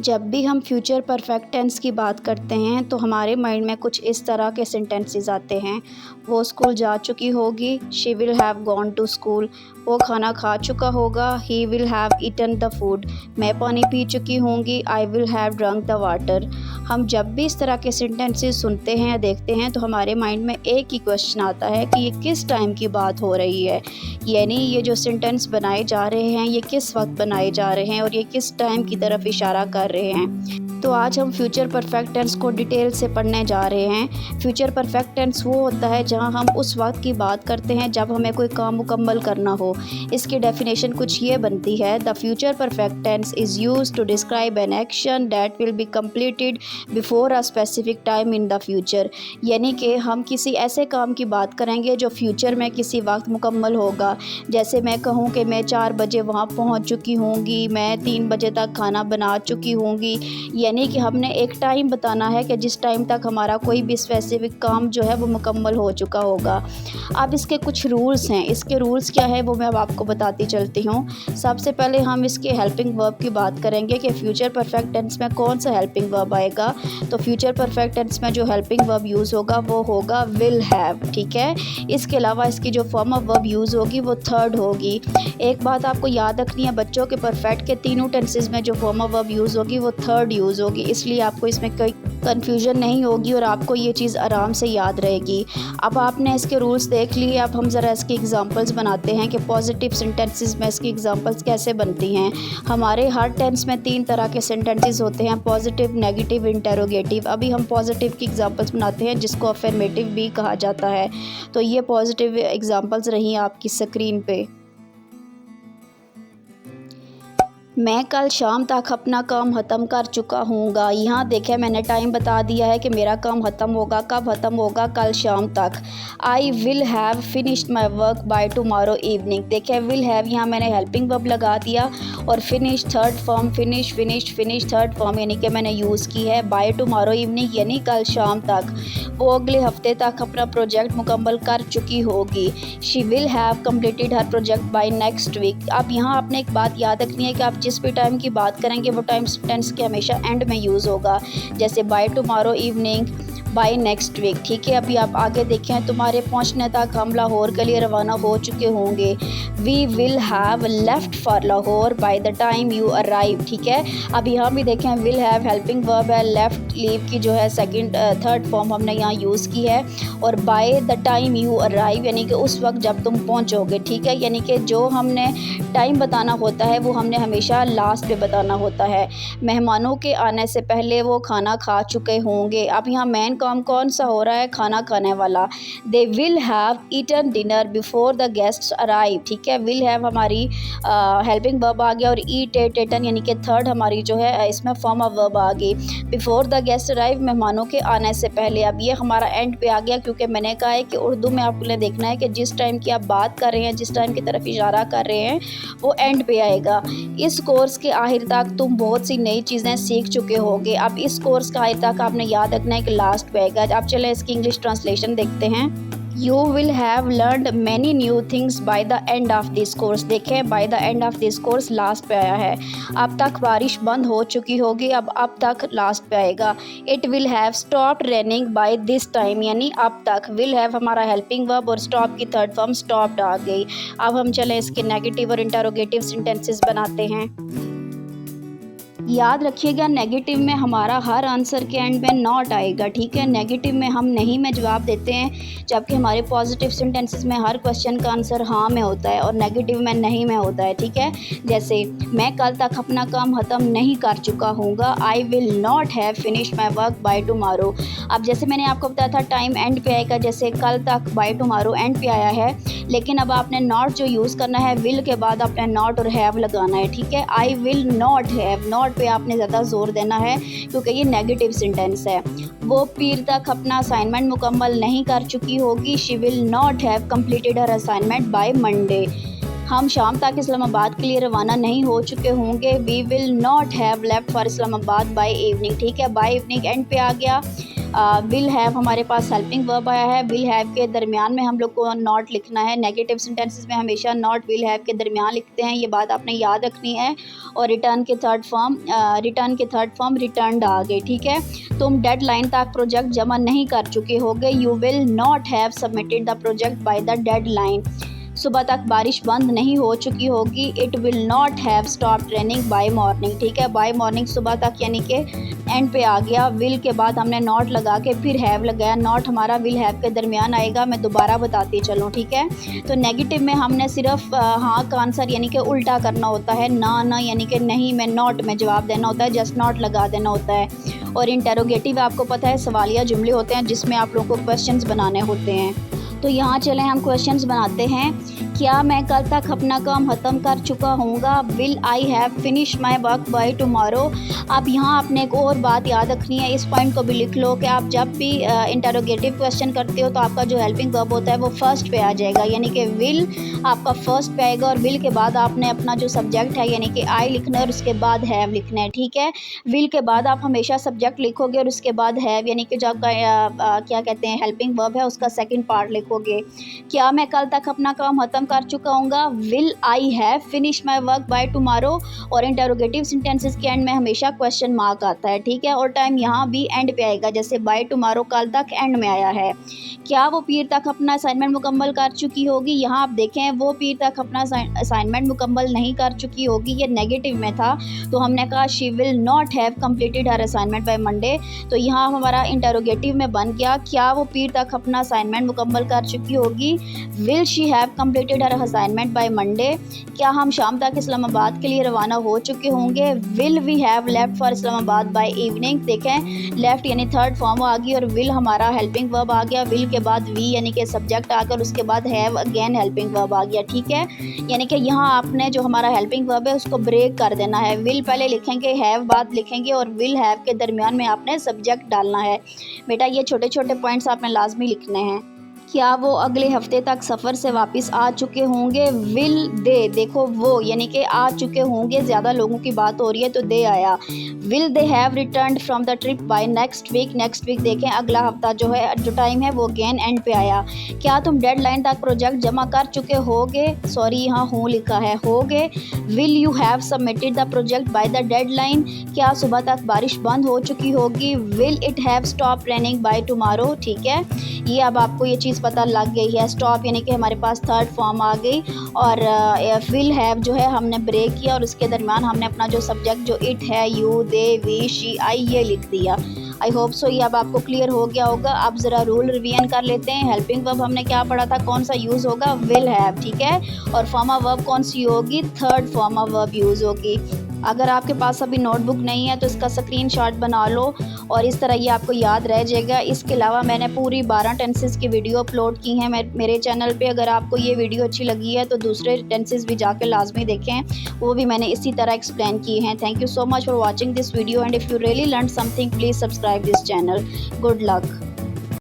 जब भी हम फ्यूचर परफेक्ट टेंस की बात करते हैं तो हमारे माइंड में कुछ इस तरह के सेंटेंसेस आते हैं। वो स्कूल जा चुकी होगी, she will have gone to school. वो खाना खा चुका होगा, he will have eaten the food. मैं पानी पी चुकी होंगी, I will have drunk the water. हम जब भी इस तरह के सेंटेंसेस सुनते हैं या देखते हैं तो हमारे माइंड में एक ही क्वेश्चन आता है कि ये किस टाइम की बात हो रही है, यानी ये जो सेंटेंस बनाए जा रहे हैं ये किस वक्त बनाए जा रहे हैं और ये किस टाइम की तरफ इशारा कर रहे हैं। तो आज हम फ्यूचर परफेक्ट टेंस को डिटेल से पढ़ने जा रहे हैं। फ्यूचर परफेक्ट टेंस वो होता है जहां हम उस वक्त की बात करते हैं जब हमें कोई काम मुकम्मल करना हो। इसकी डेफिनेशन कुछ ये बनती है, the future perfect tense is used to describe an action that will be completed before a specific time in the future. यानी कि हम किसी ऐसे काम की बात करेंगे जो फ्यूचर में किसी वक्त मुकम्मल होगा। जैसे मैं कहूँ कि मैं 4 बजे वहाँ पहुँच चुकी होंगी, मैं 3 बजे तक खाना बना चुकी होंगी, यानी कि हमने एक टाइम बताना है कि जिस टाइम तक हमारा कोई भी स्पेसिफिक काम जो है वो मुकम्मल हो चुका होगा। अब इसके कुछ रूल्स हैं, इसके रूल्स क्या है वो मैं अब आपको बताती चलती हूँ। सबसे पहले हम इसके हेल्पिंग वर्ब की बात करेंगे कि फ्यूचर परफेक्ट टेंस में कौन सा हेल्पिंग वर्ब आएगा। तो फ्यूचर परफेक्ट टेंस में जो हेल्पिंग वर्ब यूज़ होगा वो होगा विल हैव, ठीक है। इसके अलावा इसकी जो फॉर्म ऑफ वर्ब यूज़ होगी वो थर्ड होगी। एक बात आपको याद रखनी है, बच्चों के परफेक्ट के तीनों टेंसेस में जो फॉर्म ऑफ वर्ब यूज़ होगी वो थर्ड यूज़ होगी, इसलिए आपको इसमें कोई कन्फ्यूजन नहीं होगी और आपको ये चीज़ आराम से याद रहेगी। अब आपने इसके रूल्स देख लिए, अब हम ज़रा इसकी एग्जांपल्स बनाते हैं कि पॉजिटिव सेंटेंसेस में इसकी एग्जांपल्स कैसे बनती हैं। हमारे हर टेंस में 3 तरह के सेंटेंसेस होते हैं, पॉजिटिव, नेगेटिव, इंटेरोगेटिव। अभी हम पॉजिटिव की एग्जांपल्स बनाते हैं जिसको अफर्मेटिव भी कहा जाता है। तो ये पॉजिटिव एग्जांपल्स रही आपकी स्क्रीन पे। मैं कल शाम तक अपना काम ख़त्म कर चुका हूँगा। यहाँ देखें मैंने टाइम बता दिया है कि मेरा काम ख़त्म होगा, कब ख़त्म होगा, कल शाम तक। आई will have finished my work by tomorrow evening. देखें विल हैव यहाँ मैंने हेल्पिंग वर्ब लगा दिया और finish third form, finish third form यानी कि मैंने यूज़ की है। बाय टुमारो इवनिंग यानी कल शाम तक। वो अगले हफ्ते तक अपना प्रोजेक्ट मुकम्मल कर चुकी होगी। She will have completed her project by next week. अब यहाँ आपने एक बात याद रखनी है कि आप जिस भी टाइम की बात करेंगे वो टाइम टेंस के हमेशा एंड में यूज़ होगा, जैसे by tomorrow evening, by next week, ठीक है। अभी आप आगे देखें, तुम्हारे पहुंचने तक हम लाहौर के लिए रवाना हो चुके होंगे। We will have left for Lahore by the time you arrive, ठीक है। अब यहाँ भी देखें विल हैव हेल्पिंग वर्ब है, लेफ्ट लीव की जो है सेकंड थर्ड फॉर्म हमने यहाँ यूज़ की है, और bye the time you arrive यानी कि उस वक्त जब तुम पहुँचोगे, ठीक है। यानी कि जो हमने टाइम बताना होता है वो हमने हमेशा लास्ट पे बताना होता है। मेहमानों के आने से पहले वो खाना खा चुके होंगे। अब यहाँ मेन काम कौन सा हो रहा है, खाना खाने वाला। They will have eaten dinner before the guests arrive, ठीक है। विल हैव हमारी हेल्पिंग वर्ब आ गया और ईट एटन यानी कि थर्ड हमारी जो है इसमें फॉर्म ऑफ वर्ब आ गई। बिफोर द गेस्ट अराइव मेहमानों के आने से पहले। अब ये हमारा एंड पे आ गया क्योंकि मैंने कहा है कि उर्दू में आपने देखना है कि जिस टाइम की आप बात कर रहे हैं, जिस टाइम की तरफ इशारा कर रहे हैं वो एंड पे आएगा। इस कोर्स के आखिर तक तुम बहुत सी नई चीज़ें सीख चुके होगे। अब इस कोर्स का आखिर तक आपने याद रखना है कि लास्ट पे आएगा। अब चले इसकी इंग्लिश ट्रांसलेशन देखते हैं। You will have learned many new things by the end of this course। देखें by the end of this course last पे आया है। अब तक बारिश बंद हो चुकी होगी, अब तक लास्ट पे आएगा। It will have stopped raining by this time यानी अब तक। will have हमारा हेल्पिंग वर्ब और stop की थर्ड फॉर्म stopped आ गई। अब हम चलें इसके नेगेटिव और इंटरोगेटिव सेंटेंसेस बनाते हैं। याद रखिएगा नेगेटिव में हमारा हर आंसर के एंड में नॉट आएगा, ठीक है। नेगेटिव में हम नहीं में जवाब देते हैं, जबकि हमारे पॉजिटिव सेंटेंसेस में हर क्वेश्चन का आंसर हाँ में होता है और नेगेटिव में नहीं में होता है, ठीक है। जैसे मैं कल तक अपना काम ख़त्म नहीं कर चुका हूँगा। I will not have finished my work by tomorrow. अब जैसे मैंने आपको बताया था टाइम एंड पे आएगा, जैसे कल तक बाय टुमारो एंड पे आया है, लेकिन अब आपने नॉट जो यूज़ करना है विल के बाद आपने नॉट और हैव लगाना है, ठीक है। आई विल नॉट हैव, नॉट पे आपने ज़्यादा जोर देना है क्योंकि ये नेगेटिव सेंटेंस है। वो पीर तक अपना असाइनमेंट मुकम्मल नहीं कर चुकी होगी। She will not have completed her assignment by Monday. हम शाम तक इस्लामाबाद के लिए रवाना नहीं हो चुके होंगे। We will not have left for Islamabad by evening, ठीक है। बाय इवनिंग एंड पे आ गया। विल हैव हमारे पास हेल्पिंग वर्ब आया है। विल हैव के दरमियान में हम लोग को नॉट लिखना है। नेगेटिव सेंटेंसेस में हमेशा नॉट विल हैव के दरमियान लिखते हैं, ये बात आपने याद रखनी है। और रिटर्न के थर्ड फॉर्म रिटर्नड आ गई, ठीक है। तुम डेडलाइन तक प्रोजेक्ट जमा नहीं कर चुके होगे। You will not have submitted the project by the deadline. सुबह तक बारिश बंद नहीं हो चुकी होगी। It will not have stopped raining by morning, ठीक है। बाय मॉर्निंग सुबह तक यानी कि एंड पे आ गया। विल के बाद हमने नॉट लगा के फिर हैव लगाया। नॉट हमारा विल हैव के दरमियान आएगा, मैं दोबारा बताती चलूँ, ठीक है। तो नेगेटिव में हमने सिर्फ हाँ का आंसर यानी कि उल्टा करना होता है। ना यानी कि नहीं में नॉट में जवाब देना होता है, जस्ट नॉट लगा देना होता है। और इंटेरोगेटिव आपको पता है सवालिया जुमले होते हैं जिसमें आप लोगों को क्वेश्चंस बनाने होते हैं। तो यहाँ चलें हम क्वेश्चंस बनाते हैं। क्या मैं कल तक अपना काम ख़त्म कर चुका हूँगा। Will I have finish my work by tomorrow. आप यहाँ आपने एक और बात याद रखनी है, इस पॉइंट को भी लिख लो कि आप जब भी इंटरोगेटिव क्वेश्चन करते हो तो आपका जो हेल्पिंग वर्ब होता है वो फर्स्ट पे आ जाएगा, यानी कि विल आपका फर्स्ट पे आएगा। और विल के बाद आपने अपना जो सब्जेक्ट है यानी कि आई लिखना है और उसके बाद हैव लिखना है, ठीक है। विल के बाद आप हमेशा सब्जेक्ट लिखोगे और उसके बाद हैव यानी कि जो आपका क्या कहते हैं हेल्पिंग वर्ब है उसका सेकेंड पार्ट लिखोगे। क्या मैं कल तक अपना काम ख़त्म कर चुका हूँगा। Will I have finish my work by tomorrow. और इंटरोगेटिव सेंटेंसेस के एंड में हमेशा क्वेश्चन मार्क आता है, ठीक है। और टाइम यहाँ भी एंड पे आएगा, जैसे बाय टुमारो कल तक एंड में आया है। क्या वो पीर तक अपना असाइनमेंट मुकम्मल कर चुकी होगी। यहाँ आप देखें वो पीर तक अपना असाइनमेंट मुकम्मल नहीं कर चुकी होगी, ये नेगेटिव में था तो हमने कहा she will not have completed her assignment by Monday. तो यहाँ हमारा इंटरोगेटिव में बन गया क्या वो पीर तक अपना असाइनमेंट मुकम्मल कर चुकी होगी। Will she have completed her assignment by Monday. क्या हम शाम तक इस्लामाबाद के लिए रवाना हो चुके होंगे। Will we have left for Islamabad by evening. देखें लेफ्ट यानी थर्ड फॉर्म आ गई और विल हमारा हेल्पिंग वर्ब आ गया। विल के बाद वी यानी कि सब्जेक्ट आकर उसके बाद हैव अगेन हेल्पिंग वर्ब आ गया, ठीक है। यानी कि यहाँ आपने जो हमारा हेल्पिंग वर्ब है उसको ब्रेक कर देना है। विल पहले लिखेंगे, हैव बाद लिखेंगे और विल हैव के दरमियान में आपने सब्जेक्ट डालना है। बेटा ये छोटे छोटे पॉइंट्स आपने लाजमी लिखने हैं। क्या वो अगले हफ्ते तक सफ़र से वापस आ चुके होंगे। विल दे, देखो वो यानी कि आ चुके होंगे, ज़्यादा लोगों की बात हो रही है तो दे आया। Will they have returned from the trip by next week. Next week देखें अगला हफ्ता जो है जो टाइम है वो अगेन एंड पे आया। क्या तुम डेडलाइन तक प्रोजेक्ट जमा कर चुके होगे। सॉरी यहाँ हूँ लिखा है होगे। Will you have submitted the project by the deadline. क्या सुबह तक बारिश बंद हो चुकी होगी। Will it have stop raining by tomorrow, ठीक है। ये अब आपको ये चीज़ पता लग गई है। स्टॉप यानी कि हमारे पास थर्ड फॉर्म आ गई और विल हैव जो है हमने ब्रेक किया और उसके दरमियान हमने अपना जो सब्जेक्ट जो इट है you they we she I ये लिख दिया। आई होप सो ये अब आपको क्लियर हो गया होगा। अब ज़रा रूल रिवीजन कर लेते हैं। हेल्पिंग वर्ब हमने क्या पढ़ा था, कौन सा यूज़ होगा, विल हैव, ठीक है। और फॉर्म ऑफ वर्ब कौन सी होगी, third form of verb use होगी। अगर आपके पास अभी नोटबुक नहीं है तो इसका स्क्रीनशॉट बना लो और इस तरह ये आपको याद रह जाएगा। इसके अलावा मैंने पूरी 12 टेंसेस की वीडियो अपलोड की हैं मेरे चैनल पे। अगर आपको ये वीडियो अच्छी लगी है तो दूसरे टेंसेस भी जाके लाजमी देखें, वो भी मैंने इसी तरह एक्सप्लेन किए हैं। Thank you so much for watching this video and if you really learn something please subscribe this channel. Good luck.